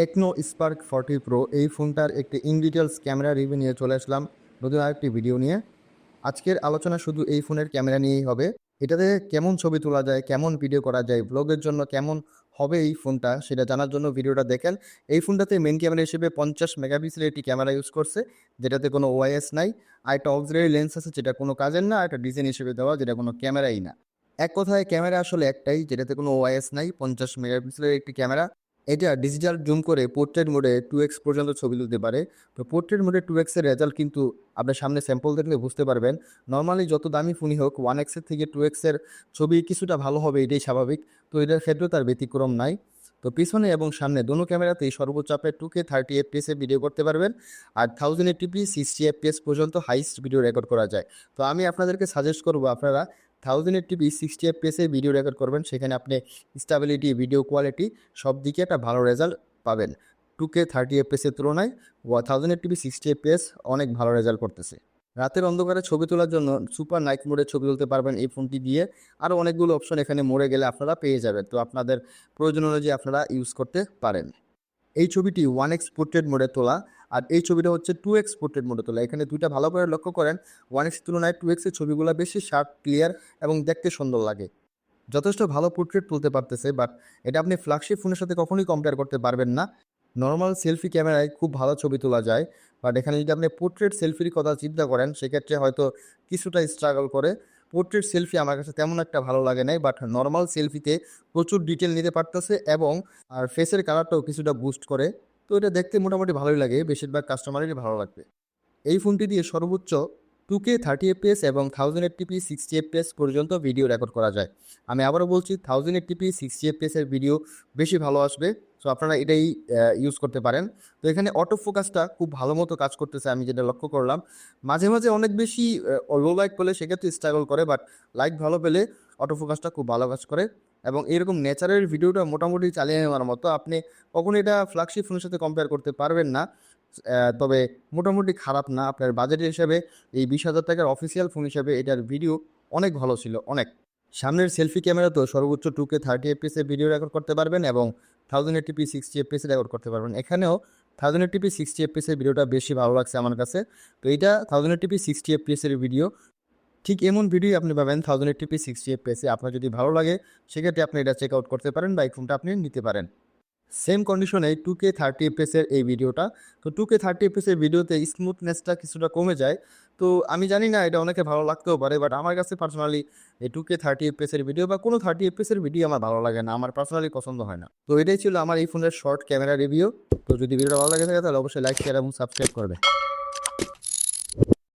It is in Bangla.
টেকনো স্পার্ক 40 প্রো এই ফোনটার একটি ইন ডিটেলস ক্যামেরা রিভিউ নিয়ে চলে আসলাম নতুন আরেকটি ভিডিও নিয়ে। আজকের আলোচনা শুধু এই ফোনের ক্যামেরা নিয়েই হবে। এটাতে কেমন ছবি তোলা যায়, কেমন ভিডিও করা যায়, ব্লগের জন্য কেমন হবে এই ফোনটা সেটা জানার জন্য ভিডিওটা দেখেন। এই ফোনটাতে মেন ক্যামেরা হিসেবে 50 মেগাপিক্সেলের একটি ক্যামেরা ইউজ করছে, যেটাতে কোনো ওআইএস নাই। আর একটা অক্সিলারি লেন্স আছে যেটা কোনো কাজের না, আর একটা ডিজাইন হিসেবে দেওয়া যেটা কোনো ক্যামেরাই না। এক কথায় ক্যামেরা আসলে একটাই, যেটাতে কোনো ওআইএস নাই, 50 মেগাপিক্সেলের একটি ক্যামেরা। এটা ডিজিটাল জুম করে পোর্ট্রেট মোডে 2x পর্যন্ত ছবি তুলতে পারে। তো পোর্ট্রেট মোডে 2x এর রেজাল্ট কিন্তু আপনার সামনে স্যাম্পল দেখলে বুঝতে পারবেন। নর্মালি যত দামি ফোনই হোক 1x এর থেকে 2x এর ছবি কিছুটা ভালো হবে, এটাই স্বাভাবিক। তো এটার ক্ষেত্রেও তার ব্যতিক্রম নাই। তো পিছনে এবং সামনে দোনো ক্যামেরাতেই সর্বোচ্চ আপনি 2K 30 FPS এ ভিডিও করতে পারবেন। আর 1080p 60 FPS পর্যন্ত হাইস্ট ভিডিও রেকর্ড করা যায়। তো আমি আপনাদেরকে সাজেস্ট করবো আপনারা 1080p 60 FPS এ ভিডিও রেকর্ড করবেন। সেখানে আপনি স্টেবিলিটি, ভিডিও কোয়ালিটি সব দিকে একটা ভালো রেজাল্ট পাবেন। 2K 30 FPS এর তুলনায় 1080p 60 FPS অনেক ভালো রেজাল্ট করতেছে। রাতের অন্ধকারে ছবি তোলার জন্য সুপার নাইট মোডে ছবি তুলতে পারবেন এই ফোনটি দিয়ে। আরও অনেকগুলো অপশন এখানে মোড়ে গেলে আপনারা পেয়ে যাবেন, তো আপনাদের প্রয়োজন অনুযায়ী আপনারা ইউজ করতে পারেন। এই ছবিটি 1x পোর্ট্রেট মোডে তোলা, আর এই ছবিটা হচ্ছে 2x পোর্ট্রেট মোডে তোলা। এখানে দুইটা ভালো করে লক্ষ্য করেন, 1x তুলনায় 2x এর ছবিগুলো বেশি শার্প, ক্লিয়ার এবং দেখতে সুন্দর লাগে। যথেষ্ট ভালো পোর্ট্রেট তুলতে পারতেছে, বাট এটা আপনি ফ্ল্যাগশিপ ফোনের সাথে কখনোই কম্পেয়ার করতে পারবেন না। নর্মাল সেলফি ক্যামেরায় খুব ভালো ছবি তোলা যায়, বাট এখানে যদি আপনি পোর্ট্রেট সেলফির কথা চিন্তা করেন সেক্ষেত্রে হয়তো কিছুটা স্ট্রাগল করে। পোর্ট্রেট সেলফি আমার কাছে তেমন একটা ভালো লাগে নাই, বাট নর্মাল সেলফিতে প্রচুর ডিটেল নিতে পারতেছে এবং আর ফেসের কালারটাও কিছুটা বুস্ট করে। তো এটা দেখতে মোটামুটি ভালোই লাগে, বেশিরভাগ কাস্টমারেরই ভালো লাগবে। এই ফোনটি দিয়ে সর্বোচ্চ 2K 30 FPS এবং 1080p 60 FPS পর্যন্ত ভিডিও রেকর্ড করা যায়। আমি আবারও বলছি 1080p 60 FPS এর ভিডিও বেশি ভালো আসবে। সো আপনারা এটাই ইউজ করতে পারেন। তো এখানে অটো ফোকাসটা খুব ভালো মতো কাজ করতেছে, আমি যেটা লক্ষ্য করলাম। মাঝে মাঝে অনেক বেশি লো লাইট পেলে সেক্ষেত্রে স্ট্রাগল করে, বাট লাইট ভালো পেলে অটো ফোকাসটা খুব ভালো কাজ করে। এবং এরকম ন্যাচারাল ভিডিওটা মোটামুটি চালিয়ে নেওয়ার মতো। আপনি কখনো এটা ফ্ল্যাগশিপ ফোনের সাথে কম্পেয়ার করতে পারবেন না, তবে মোটামুটি খারাপ না। আপনার বাজেট হিসেবে এই 20,000 টাকার অফিসিয়াল ফোন হিসেবে এটার ভিডিও অনেক ভালো ছিল, অনেক। সামনের সেলফি ক্যামেরাতেও সর্বোচ্চ 2K 30 FPS এ ভিডিও রেকর্ড করতে পারবেন এবং 1080p 60 FPS রেকর্ড করতে পারবেন। এখানেও 1080p 60 FPS এর ভিডিওটা বেশি ভালো লাগছে আমার কাছে। তো এইটা 1080p 60 FPS এর ভিডিও, ঠিক এমন ভিডিও আপনি পাবেন 1080p 60 FPS এ। আপনার যদি ভালো লাগে সেক্ষেত্রে আপনি এটা চেক আউট করতে পারেন বা এই ফোনটা আপনি নিতে পারেন। সেম কন্ডিশনে 2K 30 FPS এর এই ভিডিওটা। তো 2K 30 FPS এর ভিডিওতে স্মুথনেসটা কিছুটা কমে যায়। তো আমি জানি না এটা অনেকে ভালো লাগতেও পারে, বাট আমার কাছে পার্সোনালি এই 2K 30 FPS এর ভিডিও বা কোনো 30 FPS এর ভিডিও আমার ভালো লাগে না, আমার পার্সোনালি পছন্দ হয় না। তো এটাই ছিল আমার এই ফোনের শর্ট ক্যামেরা রিভিউ। তো যদি ভিডিওটা ভালো লাগে থাকে তাহলে অবশ্যই লাইক, শেয়ার এবং সাবস্ক্রাইব করবে।